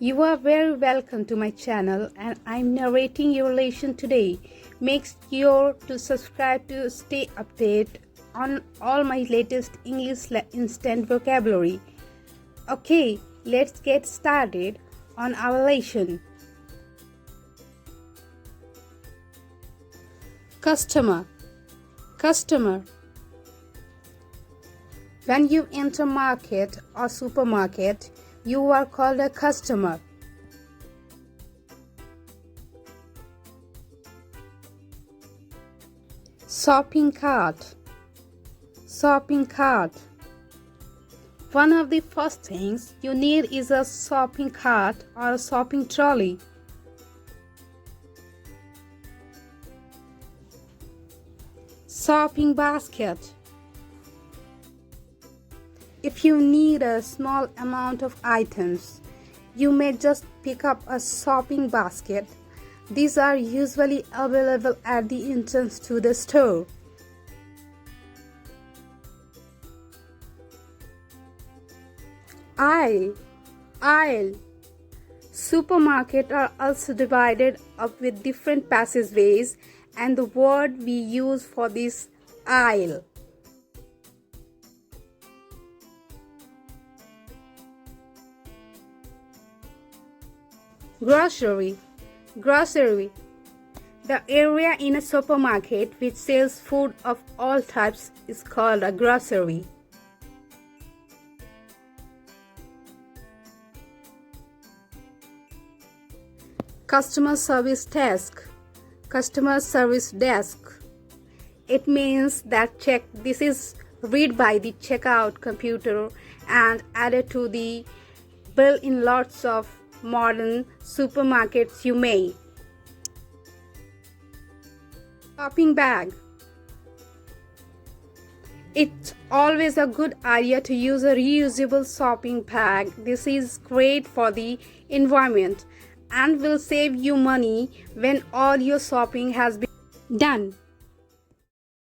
You are very welcome to my channel and I'm narrating your lesson today. Make sure to subscribe to stay updated on all my latest English instant vocabulary. Okay, let's get started on our lesson. Customer. Customer. When you enter market or supermarket, you are called a customer. Shopping cart. Shopping cart. One of the first things you need is a shopping cart or a shopping trolley. Shopping basket. If you need a small amount of items, you may just pick up a shopping basket. These are usually available at the entrance to the store. Aisle. Aisle. Supermarkets are also divided up with different passageways, and the word we use for this aisle. Grocery. Grocery. The area in a supermarket which sells food of all types is called a grocery. Customer service desk. Customer service desk. It means that this is read by the checkout computer and added to the bill in lots of modern supermarkets you may. Shopping bag. It's always a good idea to use a reusable shopping bag. This is great for the environment and will save you money when all your shopping has been done.